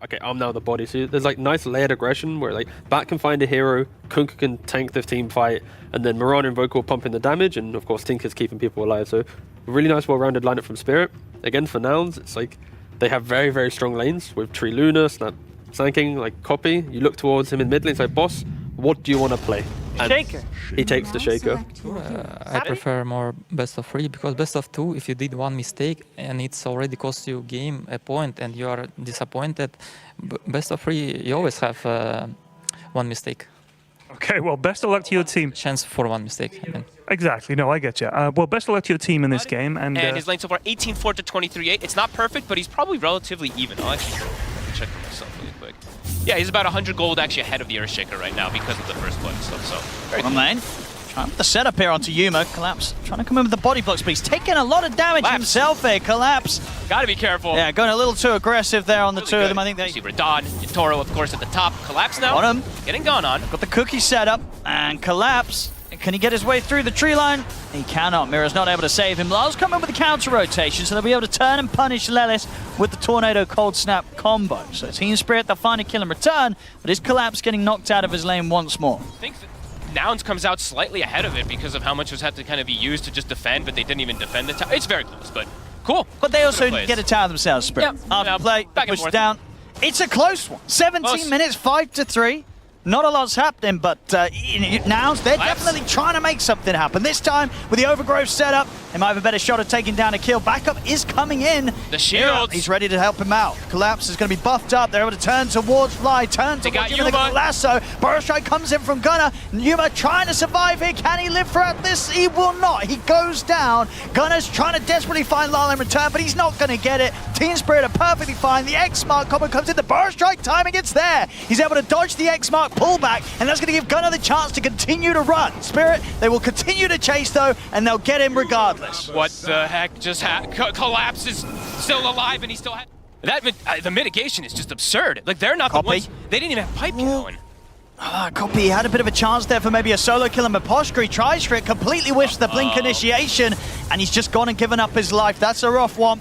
Okay, I'm now the body. So there's like nice layered aggression where like Bat can find a hero, Kunkka can tank the team fight, and then Mirana and Vocal pumping the damage, and of course Tinker's keeping people alive. So really nice well-rounded lineup from Spirit. Again, for Nouns, it's like they have very, very strong lanes with Tree Luna, Snap Sanking, like Copy. You look towards him in mid lane, say, boss, what do you want to play? And Shaker. He takes the Shaker. I prefer more best of 3 because best of 2, if you did one mistake and it's already cost you game a point and you are disappointed, best of 3 you always have one mistake. Okay, well, best of luck to your team. Chance for one mistake. I mean. Exactly, no, I get you. Well, best of luck to your team in this game. And his lane so far, 18-4 to 23-8. It's not perfect, but he's probably relatively even. I'll actually check for myself really quick. Yeah, he's about 100 gold actually ahead of the Earthshaker right now because of the first blood and stuff, so very Bottom lane. Trying the setup here onto Yuma. Collapse trying to come in with the body blocks, but he's taking a lot of damage himself here. Collapse. Gotta be careful. Yeah, going a little too aggressive there on the Really two good. of them. I think they see Radon, Toro, of course, at the top. Collapse now. got him. Getting gone on. Got the cookie setup and Collapse. Can he get his way through the tree line? He cannot. Mira's not able to save him. Lyle's coming with the counter rotation, so they'll be able to turn and punish Lelis with the Tornado Cold Snap combo. So Team Spirit, they'll find a kill in return, but his Collapse getting knocked out of his lane once more. I think that Nouns comes out slightly ahead of it because of how much was had to kind of be used to just defend, but they didn't even defend the tower. It's very close, but cool. But they also get a tower themselves, Spirit. Yeah, After play, back and push forth. down. It's a close one. 17 Close. minutes, 5-3. Not a lot's happening, but Nouns, they're Collapse. definitely trying to make something happen. This time, with the Overgrowth setup, they might have a better shot at taking down a kill. Backup is coming in. The shields. He's ready to help him out. Collapse is going to be buffed up. They're able to turn towards Fly, turn They towards got Yuma. They got Yuma. the lasso. Burrow Strike comes in from Gunnar. Yuma trying to survive here. Can he live throughout this? He will not. He goes down. Gunnar's trying to desperately find Lyle in return, but he's not going to get it. Team Spirit are perfectly fine. The X-Mark combo comes in. The Burrow Strike timing, it's there. He's able to dodge the X-Mark pullback, and that's going to give Gunnar the chance to continue to run. Spirit, they will continue to chase though, and they'll get him regardless. What the heck just happened? Collapse is still alive and he still had... That, the mitigation is just absurd. Like, they're not Copy. the ones... They didn't even have pipe going. Copy had a bit of a chance there for maybe a solo kill, and Maposhka, he tries for it, completely whiffs the blink initiation, and he's just gone and given up his life. That's a rough one.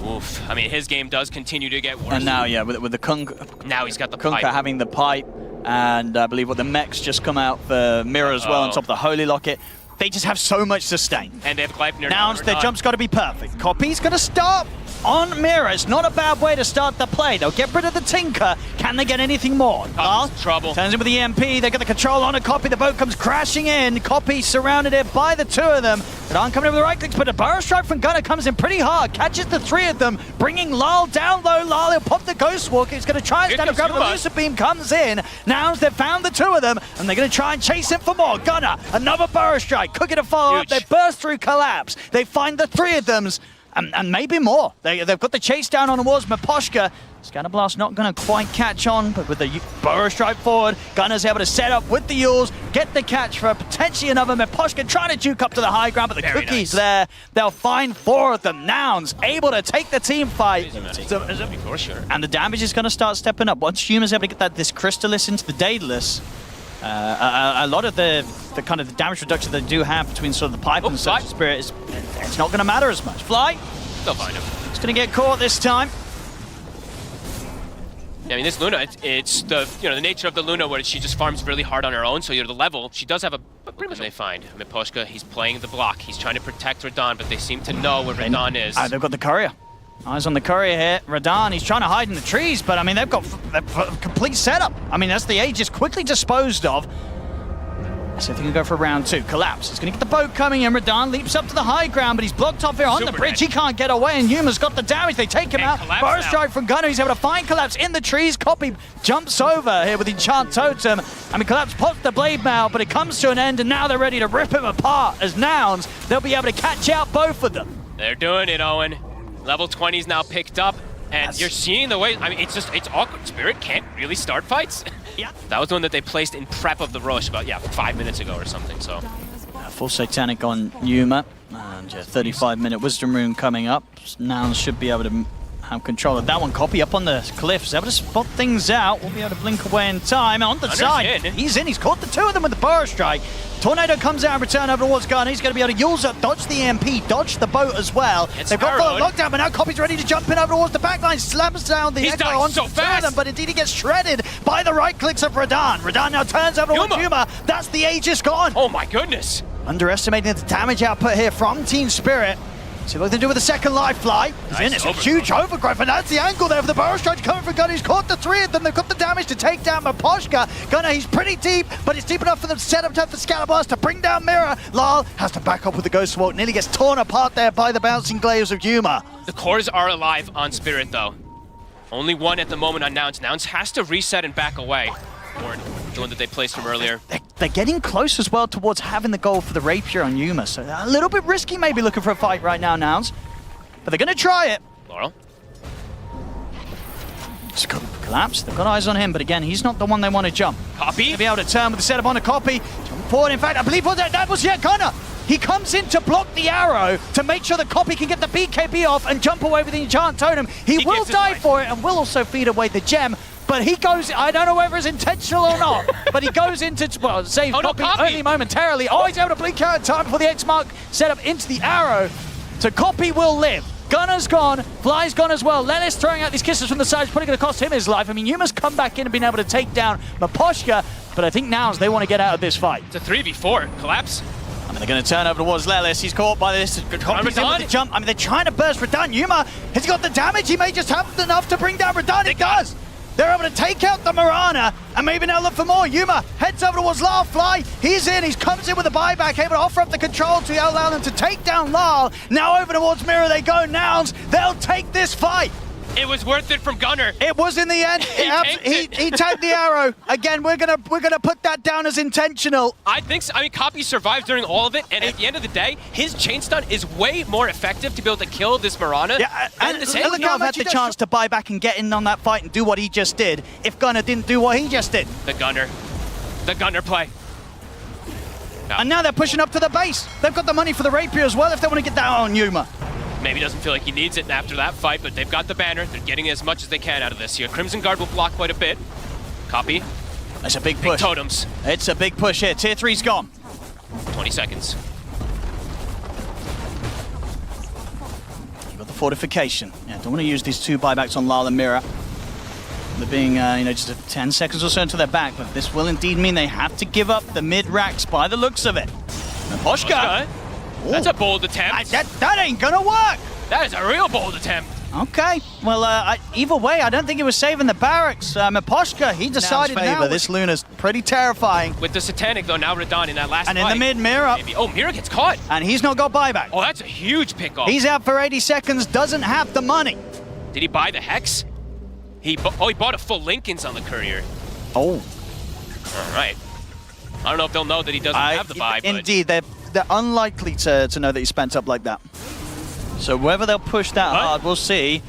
Oof. I mean, his game does continue to get worse. And now, yeah, with the Kunkka, Now he's got the Kunkka pipe. having the pipe, and I believe what the mechs just come out for Mirror as well on top of the Holy Locket. They just have so much sustain. And they have Gleipnir. Nouns, their jump's got to be perfect. Copy's going to start on Mirror. It's not a bad way to start the play. They'll get rid of the Tinker. Can they get anything more? Trouble. Turns in with the EMP. They get the control on a Copy. The boat comes crashing in. Copy surrounded here by the two of them. But aren't coming in with the right clicks, but a Burrow Strike from Gunnar comes in pretty hard. Catches the three of them, bringing Lyle down low. Lyle, he'll pop the Ghost Walk. He's going to try and Here stand up, comes grab the Yuma. Lucid Beam comes in. Nouns, they've found the two of them, and they're going to try and chase him for more. Gunnar, another Burrow Strike. Cooking to follow up. They burst through Collapse. They find the three of them, and maybe more. They've got the chase down on towards Maposhka. Scatterblast not going to quite catch on, but with the Burrow Strike forward, Gunner's able to set up with the Yules, get the catch for potentially another Maposhka, trying to juke up to the high ground, but the Very Cookie's nice. there. They'll find four of them. Nouns able to take the team fight. For sure. And the damage is going to start stepping up. Once Huma's able to get this Crystallis into the Daedalus, a lot of the kind of the damage reduction they do have between sort of the pipe and Fly. Search Spirit is it's not going to matter as much. Fly, They'll find him. it's going to get caught this time. Yeah, I mean, this Luna, it's the the nature of the Luna where she just farms really hard on her own, so you're the level. She does have a... But pretty much they find Miposhka, he's playing the block. He's trying to protect Radon, but they seem to know where Radon is. They've got the courier. Eyes on the courier here. Radon, he's trying to hide in the trees, but I mean, they've got a complete setup. I mean, that's the Aegis quickly disposed of. So if he can go for round two. Collapse. He's going to get the boat coming in. Radon leaps up to the high ground, but he's blocked off here on the Super bridge. dead. He can't get away, and Yuma's got the damage. They take him And out. Collapse Burrow now. Strike from Gunnar. He's able to find Collapse in the trees. Copy jumps over here with Enchant Totem. I mean, Collapse pops the blade mail, but it comes to an end, and now they're ready to rip him apart as Nouns. They'll be able to catch out both of them. They're doing it, Owen. Level 20's now picked up, and you're seeing the way... I mean, it's awkward. Spirit can't really start fights. Yeah. That was the one that they placed in prep of the rush about, 5 minutes ago or something, so... Full Satanic on Yuma, and 35-minute Wisdom Rune coming up. Nouns should be able to have control of that one. Copy up on the cliffs, able to spot things out. We'll be able to blink away in time. On the side, he's in. He's caught the two of them with the burrow strike. Tornado comes out and return over towards Gunner. He's going to be able to use up, dodge the EMP, dodge the boat as well. They've got full lockdown, but now Copy's ready to jump in over towards the backline, slams down the Echo onto so fast. them, but indeed he gets shredded by the right clicks of Radahn. Radahn now turns over towards Yuma. That's the Aegis gone. Oh my goodness. Underestimating the damage output here from Team Spirit. See what they do with the second life fly. He's in. It's a huge overgrowth, and that's the angle there for the burrow strike coming from Gunner. He's caught the three of them. They've got the damage to take down Miposhka. Gunner, he's pretty deep, but it's deep enough for them to set up the Scatter Blast to bring down Mirror. Lal has to back up with the Ghost Walk. Nearly gets torn apart there by the bouncing glaives of Yuma. The cores are alive on Spirit, though. Only one at the moment on Nouns. Nouns has to reset and back away. Or the one that they placed from earlier. They're getting close as well towards having the goal for the Rapier on Yuma, so they're a little bit risky maybe looking for a fight right now, Nouns. But they're going to try it. Laurel. Collapse. They've got eyes on him, but again, he's not the one they want to jump. Copy. They'll be able to turn with the setup on a Copy. Jump forward. In fact, I believe that was Gunner. He comes in to block the arrow to make sure the Copy can get the BKB off and jump away with the Enchant Totem. He will die for it and will also feed away the gem. But he goes, I don't know whether it's intentional or not, but he goes into, well, save Copy only momentarily. Oh, he's able to blink out in time before the X mark set up into the arrow. So Copy will live. Gunner's gone, Fly's gone as well. Lelis throwing out these kisses from the sides, probably going to cost him his life. I mean, Yuma's come back in and been able to take down Miposhka, but I think Nouns, they want to get out of this fight. It's a 3v4. Collapse. I mean, they're going to turn over towards Lelis. He's caught by this. Copy's in with the jump. I mean, they're trying to burst Radahn. Yuma, has he got the damage? He may just have enough to bring down Radahn. It does. They're able to take out the Mirana, and maybe now look for more. Yuma heads over towards Lal. Fly, he's in. He comes in with a buyback, able to offer up the control to allow them to take down Lal. Now over towards Mirror they go. Nouns, they'll take this fight. It was worth it from Gunner. It was in the end. He tanked the arrow. Again, we're gonna put that down as intentional. I think so. I mean, Copy survived during all of it, and at the end of the day, his chain stun is way more effective to be able to kill this Mirana. Yeah, and look how had the chance to buy back and get in on that fight and do what he just did. If Gunner didn't do what he just did. The Gunner play. No. And now they're pushing up to the base. They've got the money for the Rapier as well if they want to get that on Yuma. Maybe doesn't feel like he needs it after that fight, but they've got the banner. They're getting as much as they can out of this here. Crimson Guard will block quite a bit. Copy. That's a big push. Big totems. It's a big push here. Tier 3's gone. 20 seconds. You've got the fortification. Yeah, don't want to use these two buybacks on Lal and Mirror. They're being, just 10 seconds or so until they're back, but this will indeed mean they have to give up the mid-racks by the looks of it. Miposhka. That's a bold attempt. That ain't gonna work. That is a real bold attempt. Okay. Well, either way, I don't think he was saving the barracks. Miposhka, he decided now. This Luna's pretty terrifying. With the Satanic, though, now Radahn in that last fight. And in the mid, Mirror. Oh, Mirror gets caught. And he's not got buyback. Oh, that's a huge pick-off. He's out for 80 seconds, doesn't have the money. Did he buy the Hex? He bought a full Lincoln's on the Courier. Oh. All right. I don't know if they'll know that he doesn't have the buy, but... Indeed, they're unlikely to know that he spent up like that. So whether they'll push that hard, we'll see.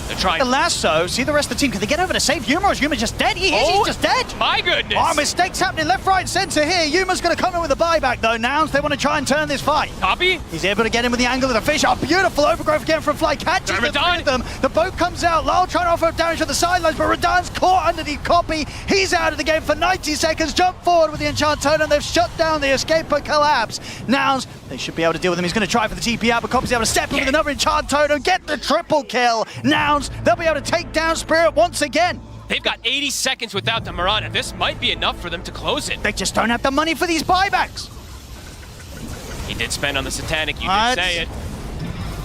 They're trying. The lasso, see the rest of the team. Can they get over to save Yuma, or is Yuma just dead? He is, he's just dead. My goodness. Oh, mistakes happening left, right, center here. Yuma's going to come in with a buyback, though. Nouns, they want to try and turn this fight. Copy. He's able to get in with the angle of the fish. Oh, beautiful overgrowth again from Fly. Catches the three of them. The boat comes out. Lal trying to offer up damage to the sidelines, but Radahn's caught underneath Copy. He's out of the game for 90 seconds. Jump forward with the Enchant Totem. They've shut down the escape but collapse. Nouns, they should be able to deal with him. He's going to try for the TP out, but Copy's able to step in with another Enchant Totem, get the triple kill. Nouns, they'll be able to take down Spirit once again. They've got 80 seconds without the Mirana. This might be enough for them to close it. They just don't have the money for these buybacks. He did spend on the Satanic, you did say it.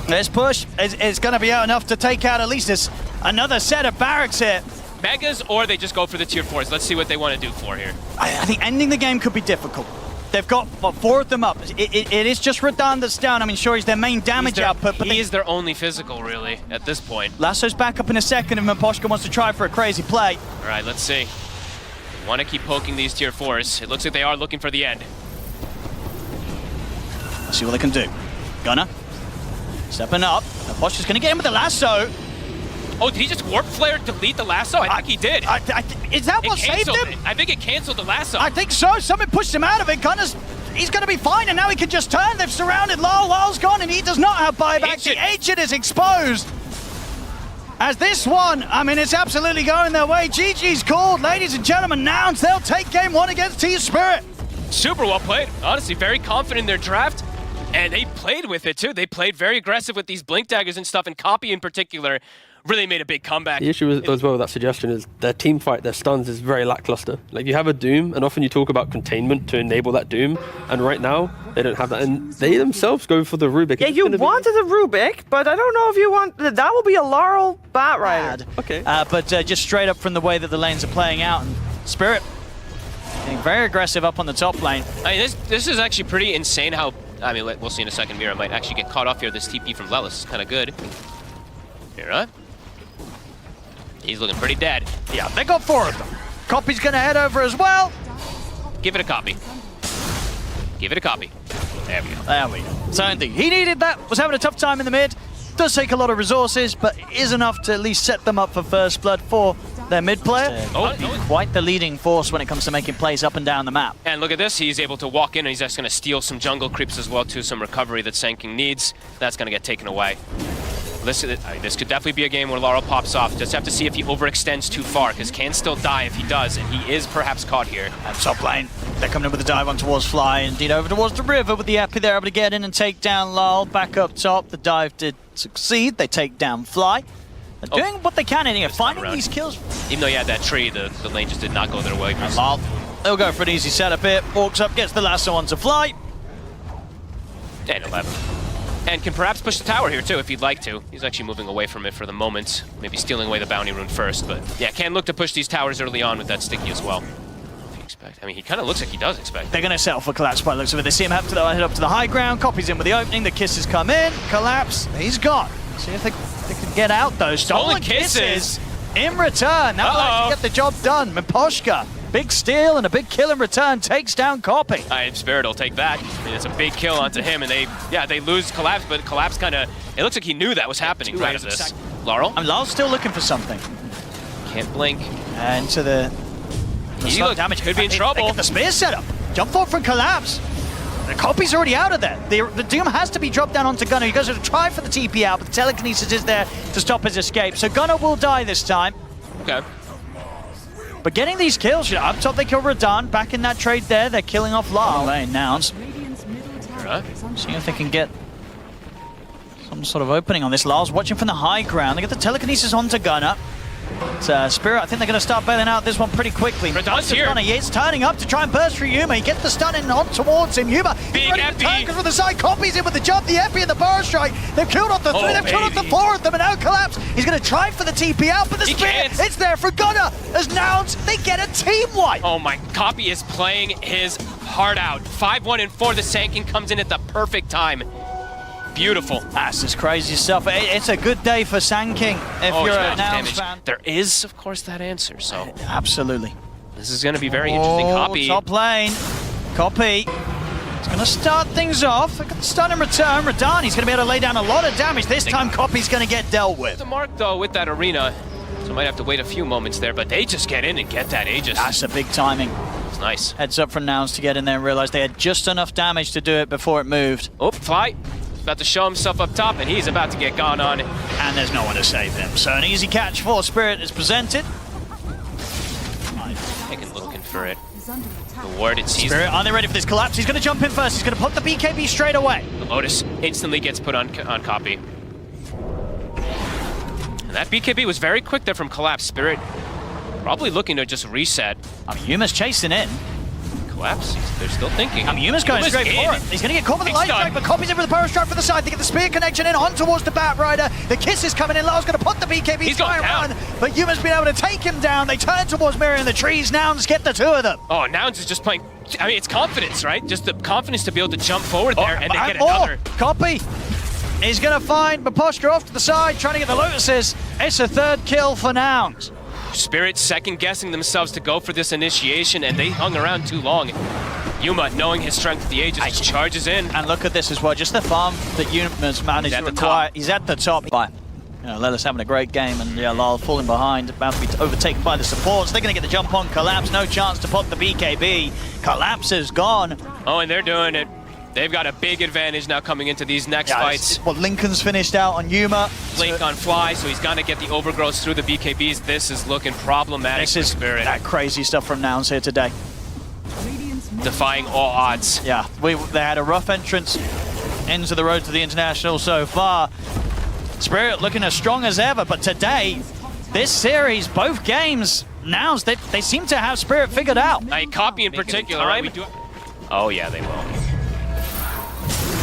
This push is going to be out enough to take out at least another set of barracks here. Megas, or they just go for the tier 4s. Let's see what they want to do for here. I think ending the game could be difficult. They've got 4 of them up. It is just Radahn that's down. I mean, sure, he's their main damage output, but he is their only physical, really, at this point. Lasso's back up in a second if Miposhka wants to try for a crazy play. All right, let's see. Want to keep poking these tier 4s. It looks like they are looking for the end. Let's see what they can do. Gunner stepping up. Miposhka's going to get in with the lasso. Oh, did he just Warp Flare delete the lasso? I think he did. Is that what saved him? I think it canceled the lasso. I think so. Something pushed him out of it. He's going to be fine, and now he can just turn. They've surrounded Lal. Lal's gone, and he does not have buyback. The Ancient is exposed. as this one, I mean, it's absolutely going their way. GG's called, ladies and gentlemen. Nouns, they'll take game 1 against Team Spirit. Super well played. Honestly, very confident in their draft. And they played with it too. They played very aggressive with these blink daggers and stuff, and Copy in particular really made a big comeback. The issue as well with that suggestion is their team fight, their stuns is very lackluster. Like, you have a Doom, and often you talk about containment to enable that Doom, and right now they don't have that, and they themselves go for the Rubik. Yeah, you wanted a Rubik, but I don't know if you want... That will be a Laurel Bat Rider. Okay. But just straight up from the way that the lanes are playing out, and Spirit getting very aggressive up on the top lane. I mean, this is actually pretty insane how... I mean, we'll see in a second. Mira might actually get caught off here. This TP from Lelis is kind of good. Mira. He's looking pretty dead. Yeah, they got 4 of them. Copy's gonna head over as well. Give it a Copy. Give it a Copy. There we go. There we go. So indeed, he needed that, was having a tough time in the mid. Does take a lot of resources, but is enough to at least set them up for first blood for their mid player. Quite the leading force when it comes to making plays up and down the map. And look at this, he's able to walk in and he's just going to steal some jungle creeps as well too, some recovery that Sanking needs. That's going to get taken away. This could definitely be a game where Laurel pops off. Just have to see if he overextends too far, because can still die if he does, and he is perhaps caught here. At top lane, they're coming in with a dive on towards Fly, indeed over towards the river with the Epi. They're able to get in and take down Lol. Back up top, the dive did succeed. They take down Fly. They're doing what they can in here, finding these kills. Even though he had that tree, the lane just did not go their way. Lol, they'll go for an easy setup here. Walks up, gets the lasso onto Fly. And 11. And can perhaps push the tower here too if he'd like to. He's actually moving away from it for the moment. Maybe stealing away the bounty rune first, but yeah, can look to push these towers early on with that sticky as well. Expect. I mean, he kind of looks like he does expect. They're going to settle for Collapse by the looks of it. They see him have to head up to the high ground. Copies in with the opening. The kisses come in. Collapse. He's gone. See if they can get out though. Stolen kisses in return. That will actually get the job done. Miposhka. Big steal and a big kill in return, takes down Copy. Spirit will take that. I mean, it's a big kill onto him, and they lose Collapse, but Collapse kind of, it looks like he knew that was happening right of this. Laurel? And Laurel's still looking for something. Can't blink. And to the slow damage. Could be in trouble. They get the spear set up. Jump forward from Collapse. The Copy's already out of there. The Doom has to be dropped down onto Gunnar. He goes to try for the TP out, but the telekinesis is there to stop his escape. So Gunnar will die this time. Okay. But getting these kills, up top they kill Radahn, back in that trade there, they're killing off Lal. Nouns. Seeing if they can get some sort of opening on this. Lal's watching from the high ground, they get the telekinesis onto Gunnar. Spirit, I think they're going to start bailing out this one pretty quickly. Radahn's here. He is turning up to try and burst through Yuma. He gets the stun in on towards him. Yuma, big Epi. From the side, Copies in with the jump, the Epi and the burst strike. They've killed off the 3, they've killed off the 4 of them, and now Collapse. He's going to try for the TP out, but the spear, it's there for Gunnar. As Nouns, they get a team wipe. Oh my, Copy is playing his heart out. 5-1 and 4, the Sanking comes in at the perfect time. Beautiful. That's just crazy stuff. It's a good day for Sanking if you're a Nouns fan. There is, of course, that answer, so. Absolutely. This is going to be very interesting. Copy. Top lane. Copy. It's going to start things off. They're going to stun in return. Radahn, he's going to be able to lay down a lot of damage. This time, Copy's going to get dealt with. The mark, though, with that arena, so might have to wait a few moments there, but they just get in and get that Aegis. That's a big timing. It's nice. Heads up from Nouns to get in there and realize they had just enough damage to do it before it moved. Oh, Fly. About to show himself up top, and he's about to get gone on. And there's no one to save him. So an easy catch for Spirit is presented. Taking looking for it. The ward, it sees. Spirit, are they ready for this Collapse? He's going to jump in first. He's going to put the BKB straight away. The Lotus instantly gets put on Copy. And that BKB was very quick there from Collapse. Spirit probably looking to just reset. Yuma's chasing in. Collapse. They're still thinking. Yuma's going straight for it. He's going to get caught with the light strike, but Copy's in with the power strike from the side. They get the spear connection in on towards the Bat Rider. The kiss is coming in. Lar's going to put the BKB. He's going down. Run, but Yuma's been able to take him down. They turn towards Mira in the trees. Nouns get the 2 of them. Oh, Nouns is just playing. I mean, it's confidence, right? Just the confidence to be able to jump forward there and then get another. Copy is going to find Miposhka off to the side, trying to get the Lotuses. It's a 3rd kill for Nouns. Spirit second-guessing themselves to go for this initiation, and they hung around too long. Yuma, knowing his strength at the Aegis, just charges in. And look at this as well, just the farm that Yuma's managed to acquire. He's at the top. Lelis having a great game, and Lal falling behind, about to be overtaken by the supports. They're going to get the jump on Collapse, no chance to put the BKB. Collapse is gone. Oh, and they're doing it. They've got a big advantage now coming into these next fights. Well, Lincoln's finished out on Yuma. Blink on Fly, so he's gonna get the overgrowth through the BKBs. This is looking problematic This for is Spirit. that crazy stuff from Nouns here today. Defying all odds. Yeah, they had a rough entrance into the road to the International so far. Spirit looking as strong as ever, but today, this series, both games, Nouns, they seem to have Spirit figured out. Copy in particular, right? Oh yeah, they will.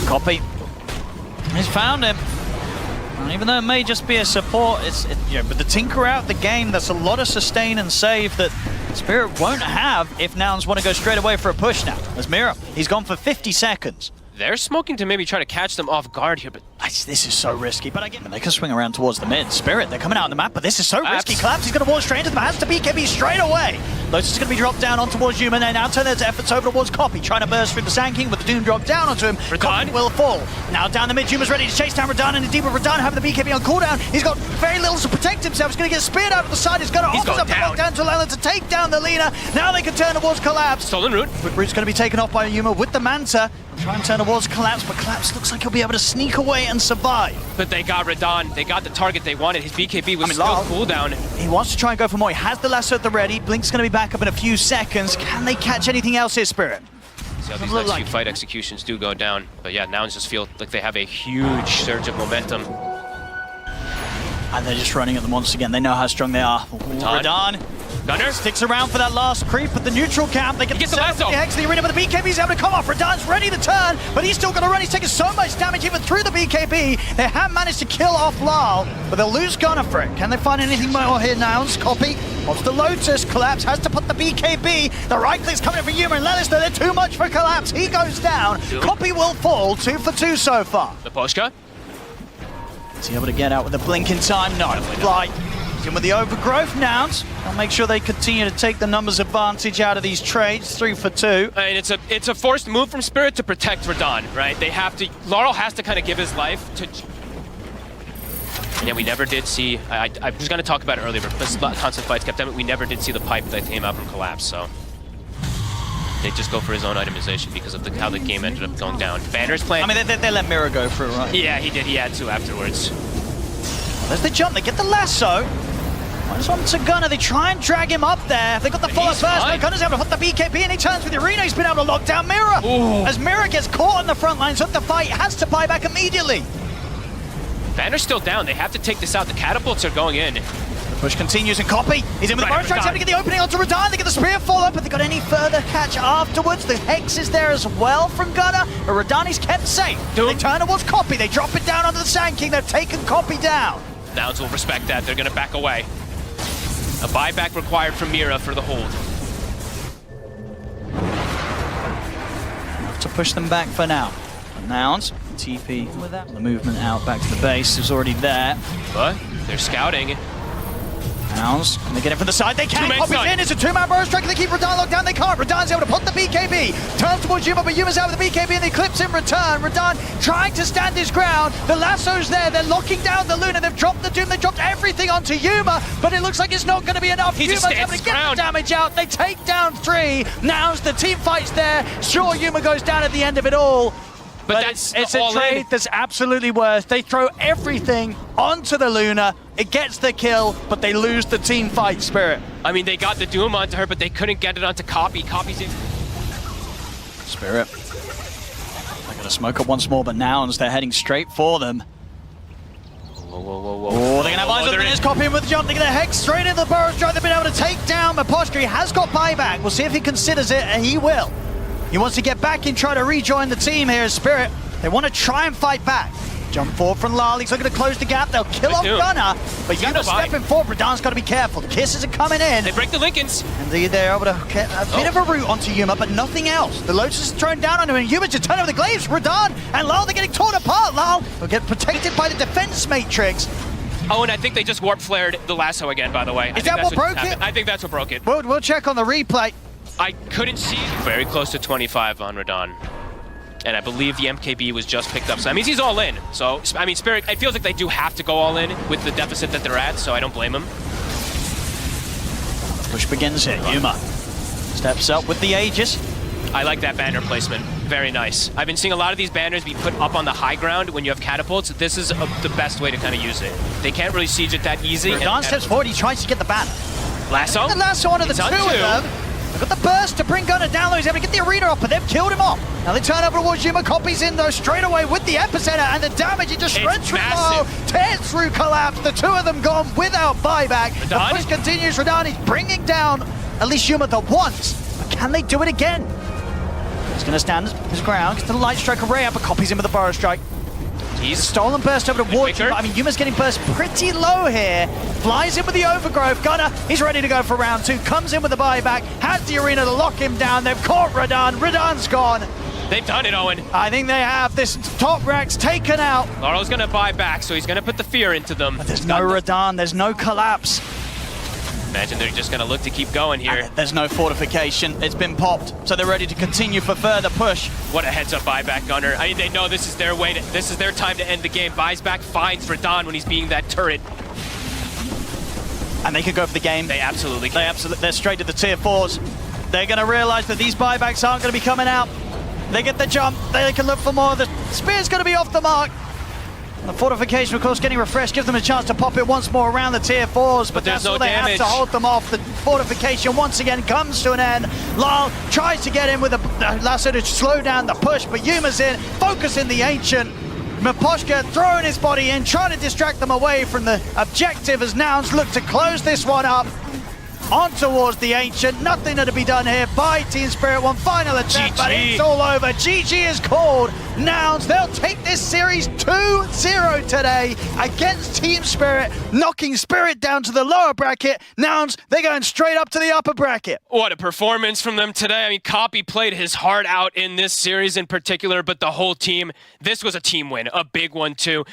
Copy. He's found him. And even though it may just be a support, but the Tinker out the game, there's a lot of sustain and save that Spirit won't have if Nouns want to go straight away for a push now. As Mira, he's gone for 50 seconds. They're smoking to maybe try to catch them off guard here, but This is so risky, but again, they can swing around towards the mid. Spirit, they're coming out on the map, but this is so risky. Collapse, he's going to walk straight into the hands to BKB straight away. Lotus is going to be dropped down on towards Yuma, and they now turn their efforts over towards Copy, trying to burst through the Sand King, but the Doom drop down onto him. Copy will fall. Now down the mid, Yuma's ready to chase down Radahn, and indeed with Radahn having the BKB on cooldown, he's got very little to protect himself. He's going to get speared out of the side. He's going to offer up the lockdown to Lala to take down the Lina. Now they can turn towards Collapse. Stolen Root. But Root's going to be taken off by Yuma with the Manta. Try and turn towards Collapse, but Collapse looks like he'll be able to sneak away and survive. But they got Radahn. They got the target they wanted. His BKB was still cooldown. He wants to try and go for more. He has the lasso at the ready. Blink's going to be back up in a few seconds. Can they catch anything else here, Spirit? See how these next few fight executions do go down. But yeah, Nouns just feel like they have a huge surge of momentum. And they're just running at them once again. They know how strong they are. Radahn. Gunner Sticks around for that last creep at the neutral camp. They get the lasso. The Hex of the arena, but the BKB's able to come off. Radahn's ready to turn, but he's still going to run. He's taking so much damage even through the BKB. They have managed to kill off Lal, but they'll lose Gunner for it. Can they find anything more here now? Copy. Wants the Lotus. Collapse has to put the BKB. The right click's coming in for Yuma and Lelis. They're too much for Collapse. He goes down. Copy will fall. 2 for 2 so far. The Poshka. Is he able to get out with a blink in time? No. Fly. In with the overgrowth Nouns. I'll make sure they continue to take the numbers advantage out of these trades. 3 for 2. I mean, it's a forced move from Spirit to protect Radahn, right? They have to. Laurel has to kind of give his life to. And yeah, we never did see. I was going to talk about it earlier, but this constant fights kept happening. We never did see the pipe that came out from Collapse, so. They just go for his own itemization because of how the game ended up going down. Banner's playing. I mean, they let Mira go through, right? Yeah, he did. He had to afterwards. There's the jump. They get the lasso. One's on to Gunner. They try and drag him up there. They got the follow first. But Gunner's able to put the BKB and he turns with the arena. He's been able to lock down Mira. As Mira gets caught on the front lines of the fight, has to buy back immediately. Banner's still down. They have to take this out. The catapults are going in. The push continues and Copy. He's in with the burst strike, trying to get the opening onto Radahn. They get the spear follow up, but they got any further catch afterwards. The Hex is there as well from Gunner, but Radahn is kept safe. They turn towards Copy. They drop it down onto the Sand King. They've taken Copy down. Nouns will respect that. They're going to back away. A buyback required from Mira for the hold. Enough to push them back for now. And Nouns, TP with that. The movement out back to the base is already there. But they're scouting. Nouns, can they get it from the side? They can. Copy's in. It's a 2-man burst strike. They keep Radahn locked down. They can't. Radahn's able to put the BKB. Turns towards Yuma, but Yuma's out with the BKB and they clips in return. Radahn trying to stand his ground. The lasso's there. They're locking down the Luna. They've dropped the Doom. They dropped everything onto Yuma, but it looks like it's not going to be enough. Yuma's able to get the damage out. They take down 3. Nouns, the team fight's there. Sure, Yuma goes down at the end of it all. But it's a trade that's absolutely worse. They throw everything onto the Luna. It gets the kill, but they lose the team fight, Spirit. I mean, they got the Doom onto her, but they couldn't get it onto Copy. Copy's in. Spirit. They're going to smoke up once more, but Nouns, they're heading straight for them. Whoa, whoa, whoa, whoa. Oh, they're going to have eyes on this. Copy him with the jump. They're going to Hex straight into the burrow strike. They've been able to take down Maposhka. He has got buyback. We'll see if he considers it, and he will. He wants to get back and try to rejoin the team here as Spirit. They want to try and fight back. Jump forward from Lal. He's looking to close the gap. They'll kill off Gunner, but Yuma's stepping forward. Radahn's got to be careful. The kisses are coming in. They break the Lincolns. And they're able to get a bit of a route onto Yuma, but nothing else. The Lotus is thrown down on him, and Yuma's just turning over the glaives. Radahn and Lal, they're getting torn apart. Lal will get protected by the defense matrix. Oh, and I think they just warp flared the lasso again, by the way. Is that what broke it? I think that's what broke it. We'll check on the replay. I couldn't see. Very close to 25 on Radahn. And I believe the MKB was just picked up. So that means he's all in. So, I mean, Spirit, it feels like they do have to go all in with the deficit that they're at, so I don't blame them. Push begins here. Yuma steps up with the Aegis. I like that banner placement. very nice. I've been seeing a lot of these banners be put up on the high ground when you have catapults. This is the best way to kind of use it. They can't really siege it that easy. Don steps forward, he tries to get the ban. Lasso? The lasso onto the It's two on of two. them. They've got the burst to bring Gunnar down, though. He's able to get the arena off, but they've killed him off. Now they turn over towards Yuma, copies in, though, straight away with the epicenter, and the damage, it just shreds through low, tears through collapse. The two of them gone without buyback. The Radan? push continues. Radan is bringing down at least Yuma the once, but can they do it again? He's going to stand his ground, gets the light strike array up, but copies in with the burrow strike. He's Stolen burst over towards Quicker. Yuma. I mean, Yuma's getting burst pretty low here. Flies in with the overgrowth. Gunnar, he's ready to go for round two. Comes in with the buyback. Has the arena to lock him down. They've caught Radan. Radan's gone. They've done it, Owen. I think they have. This top rack's taken out. Laro's gonna buy back, so he's gonna put the fear into them. But there's no Radan. There's no collapse. Imagine they're just gonna look to keep going here. There's no fortification. It's been popped. So they're ready to continue for further push. What a heads-up buyback, Gunner. I mean, they know this is their way. This is their time to end the game. Buys back, finds Radan when he's being that turret. And they could go for the game. They absolutely can. They're straight to the tier 4s. They're going to realize that these buybacks aren't going to be coming out. They get the jump. They can look for more. The spear's going to be off the mark. The fortification, of course, getting refreshed, gives them a chance to pop it once more around the tier 4s, but there's that's all no they damage. have to hold them off. The fortification once again comes to an end. Lal tries to get in with a lasso to slow down the push, but Yuma's in, focusing the Ancient. Miposhka throwing his body in, trying to distract them away from the objective as Nouns look to close this one up. On towards the Ancient, nothing to be done here by Team Spirit. One final attempt, but GG. it's all over. GG is called. Nouns, they'll take this series 2-0 today against Team Spirit, knocking Spirit down to the lower bracket. Nouns, they're going straight up to the upper bracket. What a performance from them today. I mean, Copy played his heart out in this series in particular, but the whole team, this was a team win, a big one too.